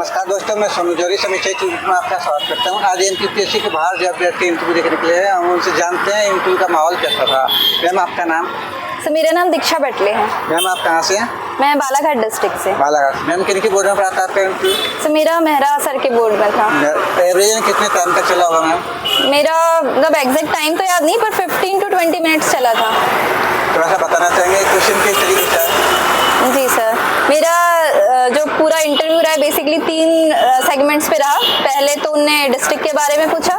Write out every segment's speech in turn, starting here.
नमस्कार दोस्तों, मैं सोनू जौहरी समीक्षा यूट्यूब में आपका स्वागत करता हूँ। आज एमपीपीएससी के बाहर जो अभ्यर्थी इंटरव्यू देखने के लिए है, हम उनसे जानते हैं इंटरव्यू का माहौल कैसा था। मैम आपका नाम? सर मेरा नाम दीक्षा बटले है। मैम आप कहाँ से हैं? मैं बालाघाट डिस्ट्रिक्ट से। बालाघाट। मैम किन के बोर्ड में पढ़ा था आपका इंटरव्यू? सर मेरा मेहरा सर के बोर्ड में था। एवरेज कितने टाइम तक चला होगा मैम? मेरा मतलब एग्जैक्ट टाइम तो याद नहीं, पर 15 to 20 मिनट्स चला था। थोड़ा सा बताना चाहेंगे क्वेश्चन किस तरीके से है? जी सर, मेरा जो पूरा इंटरव्यू रहा है बेसिकली 3 सेगमेंट्स पे रहा। पहले तो उनने डिस्ट्रिक्ट के बारे में पूछा,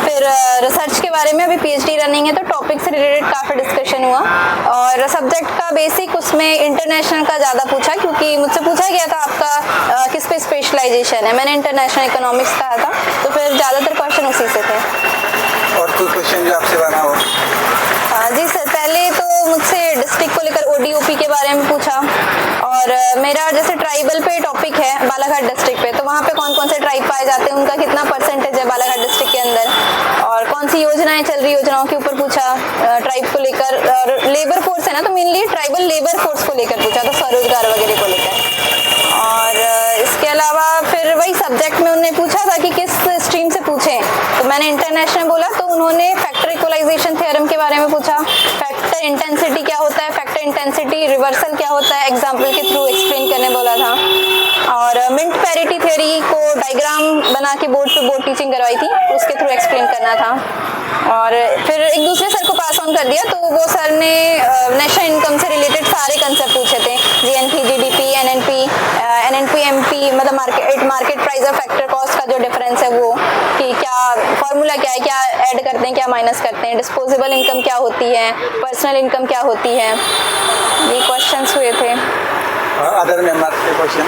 फिर रिसर्च के बारे में, अभी पीएचडी रनिंग है तो टॉपिक से रिलेटेड काफ़ी डिस्कशन हुआ, और सब्जेक्ट का बेसिक उसमें इंटरनेशनल का ज़्यादा पूछा, क्योंकि मुझसे पूछा गया था आपका किस पे स्पेशलाइजेशन है। मैंने इंटरनेशनल इकोनॉमिक्स कहा था, तो फिर ज़्यादातर क्वेश्चन उसी से थे। और कोई क्वेश्चन जो आपसे बना हो? जी सर, पहले तो मुझसे डिस्ट्रिक्ट को लेकर ओडीओपी के बारे में पूछा, और मेरा जैसे ट्राइबल पे टॉपिक है बालाघाट डिस्ट्रिक्ट पे, तो वहाँ पे कौन कौन से ट्राइब पाए जाते हैं, उनका कितना परसेंटेज है बालाघाट डिस्ट्रिक्ट के अंदर, और कौन सी योजनाएं चल रही, योजनाओं के ऊपर पूछा ट्राइब को लेकर। और लेबर फोर्स है ना, तो मेनली ट्राइबल लेबर फोर्स को लेकर पूछा था, स्वरोजगार वगैरह को लेकर। और इसके अलावा फिर वही सब्जेक्ट में उन्होंने पूछा था कि किस स्ट्रीम से पूछें, तो मैंने इंटरनेशनल बोला, तो उन्होंने फैक्टर इक्वलाइजेशन थ्योरम के बारे में पूछा, फैक्टर इंटेंसिटी क्या होता है, फैक्टर इंटेंसिटी रिवर्सल क्या होता है, एग्जाम्पल के थ्रू एक्सप्लेन करने बोला था। और मिंट पैरिटी थ्योरी को डायग्राम बना के बोर्ड पे बोर्ड टीचिंग करवाई थी, उसके थ्रू एक्सप्लेन करना था। और फिर एक दूसरे सर को पास ऑन कर दिया, तो वो सर ने नेशनल इनकम से रिलेटेड सारे कंसेप्ट पूछे थे, जीएनपी, जीडीपी, एनएनपी, एमपी, मतलब मार्केट प्राइस और फैक्टर कॉस्ट का जो डिफरेंस है वो, कि क्या फॉर्मूला क्या है, क्या ऐड करते हैं, क्या माइनस करते हैं, डिस्पोजेबल इनकम क्या होती है, पर्सनल इनकम क्या होती है, ये क्वेश्चंस हुए थे। अदर मेंबर के क्वेश्चन?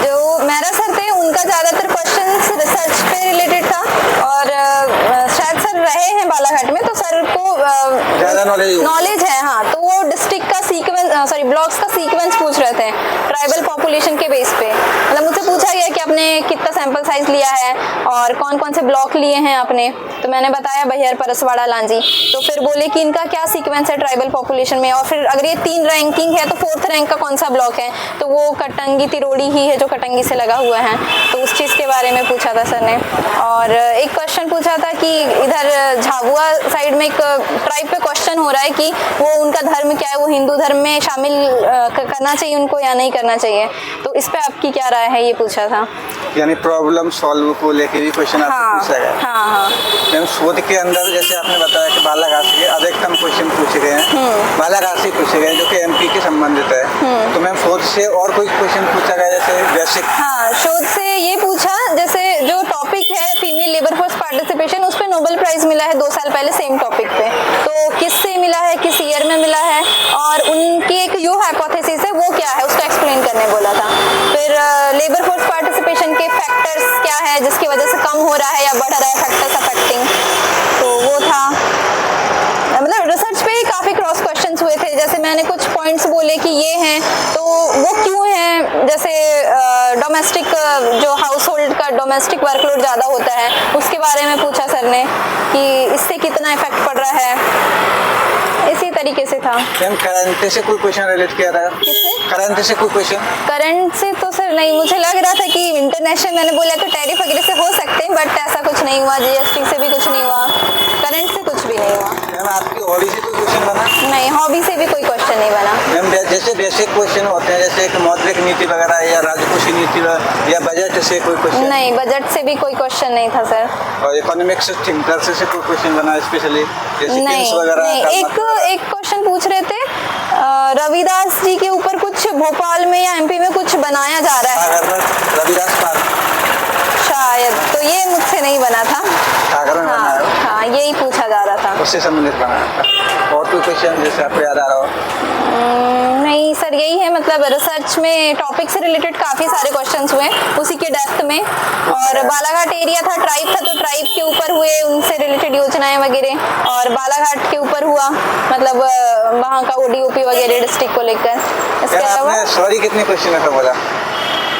जो मेरा सर थे उनका ज़्यादातर क्वेश्चंस रिसर्च पे रिलेटेड था, और शायद सर रहे हैं बालाघाट में, तो सर को ज़्यादा नॉलेज है। हाँ, तो वो डिस्ट्रिक्ट का सीक्वेंस, ब्लॉक्स का सीक्वेंस पूछ रहे थे ट्राइबल पॉपुलेशन के बेस पे। मतलब मुझसे पूछा गया कि आपने कितना सैंपल साइज लिया है और कौन कौन से ब्लॉक लिए हैं आपने, तो मैंने बताया बहियर, परसवाड़ा, लांजी। तो फिर बोले कि इनका क्या सीक्वेंस है ट्राइबल पॉपुलेशन में, और फिर अगर ये 3 रैंकिंग है तो 4th रैंक का कौन सा ब्लॉक है, तो वो कटंगी तिरोड़ी ही है जो कटंगी से लगा हुआ है, तो उस चीज़ के बारे में पूछा था सर ने। और एक क्वेश्चन पूछा था कि इधर झाबुआ साइड में एक ट्राइब पे क्वेश्चन हो रहा है कि वो उनका धर्म क्या है, वो हिंदू धर्म में शामिल करना चाहिए उनको या नहीं करना चाहिए, तो इस पे आपकी क्या राय है, ये पूछा था। यानी प्रॉब्लम सॉल्व को लेकर भी क्वेश्चन आपसे पूछा गया? हाँ। मैम शोध के अंदर जैसे आपने बताया कि बालाघाट से अधिकतम क्वेश्चन पूछे गए हैं, बालाघाट से पूछे गए जो कि एमपी के संबंधित है, तो मैम शोध से और कोई क्वेश्चन पूछा गया जैसे बेसिक? हाँ, शोध से ये पूछा, जैसे जो टॉपिक है फीमेल लेबर फोर्स पार्टिसिपेशन, उस पे नोबेल प्राइज मिला है 2 साल पहले सेम टॉपिक पे, तो किससे मिला है, किस ईयर में मिला है, और उनकी एक यू हाइपोथेसिस है वो क्या है, उसको एक्सप्लेन करने बोला था। फिर लेबर फोर्स पार्टिसिपेशन के फैक्टर्स क्या है जिसकी वजह से कम हो रहा है या बढ़ रहा है, फैक्टर्स अफेक्टिंग, तो वो था। मतलब रिसर्च पे काफ़ी क्रॉस क्वेश्चंस हुए थे, जैसे मैंने कुछ पॉइंट्स बोले कि ये हैं तो वो क्यों हैं, जैसे डोमेस्टिक जो हाउस होल्ड का डोमेस्टिक वर्कलोड ज़्यादा होता है उसके बारे में पूछा सर ने कि इससे कितना इफेक्ट पड़ रहा है, इसी तरीके से था। मैम करंट से कोई क्वेश्चन रिलेट किया था? किससे? करंट से कोई क्वेश्चन? करंट से तो सर नहीं, मुझे लग रहा था कि इंटरनेशनल मैंने बोला तो टैरिफ वगैरह से हो सकते हैं, बट ऐसा कुछ नहीं हुआ, जीएसटी से भी कुछ नहीं हुआ, करंट से कुछ भी नहीं हुआ। मैम आपकी हॉबी से कोई क्वेश्चन बना? नहीं, हॉबी से भी कोई क्वेश्चन नहीं बना। मैम जैसे बेसिक क्वेश्चन होते हैं जैसे एक मौद्रिक नीति वगैरह या राजकोषीय नीति या बजट से कोई क्वेश्चन? नहीं, बजट से भी कोई क्वेश्चन नहीं था सर। और इकोनॉमिक्स थिंकर से कोई क्वेश्चन बना स्पेशली जैसे नहीं, एक क्वेश्चन पूछ रहे थे रविदास जी के ऊपर, कुछ भोपाल में या एमपी में कुछ बनाया जा रहा है रविदास पार्क शायद, तो ये मुझसे नहीं बना था। हाँ, यही पूछा जा रहा था, उससे संबंधित बना था। और कोई क्वेश्चन जैसे आपको याद आ रहा हो? नहीं सर, यही है, मतलब रिसर्च में टॉपिक से रिलेटेड काफ़ी सारे क्वेश्चंस हुए उसी के डेप्थ में, और बालाघाट एरिया था, ट्राइब था, तो ट्राइब के ऊपर हुए, उनसे रिलेटेड योजनाएं वगैरह, और बालाघाट के ऊपर हुआ, मतलब वहाँ का ओडीओपी वगैरह डिस्ट्रिक्ट को लेकर। इसके अलावा सॉरी कितने क्वेश्चन का बोला?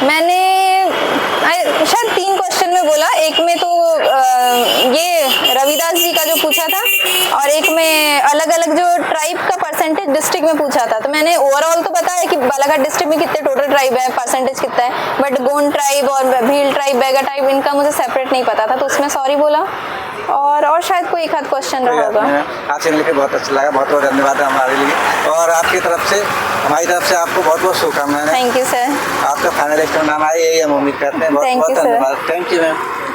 मैंने शायद 3 क्वेश्चन में बोला, एक में तो ये रविदास जी का जो पूछा था, और एक में अलग अलग जो ट्राइब का परसेंटेज बालाघाट डिस्ट्रिक्ट में पूछा था, तो मैंने ओवरऑल तो बताया कि बालाघाट डिस्ट्रिक्ट में कितने टोटल ट्राइब है, परसेंटेज कितना है, बट गोंड ट्राइब और भील ट्राइब, बैगा ट्राइब, इनका मुझे सेपरेट नहीं पता था, तो उसमें सॉरी बोला। और शायद कोई एक आध क्वेश्चन रहा होगा। आपसे मिलकर बहुत अच्छा लगा, बहुत बहुत धन्यवाद है हमारे लिए, और आपकी तरफ से हमारी तरफ से आपको बहुत बहुत शुभकामनाएं। Thank you sir. आपका फाइनल लिस्ट में नाम आए, यही हम उम्मीद करते हैं। बहुत बहुत धन्यवाद। Thank you ma'am.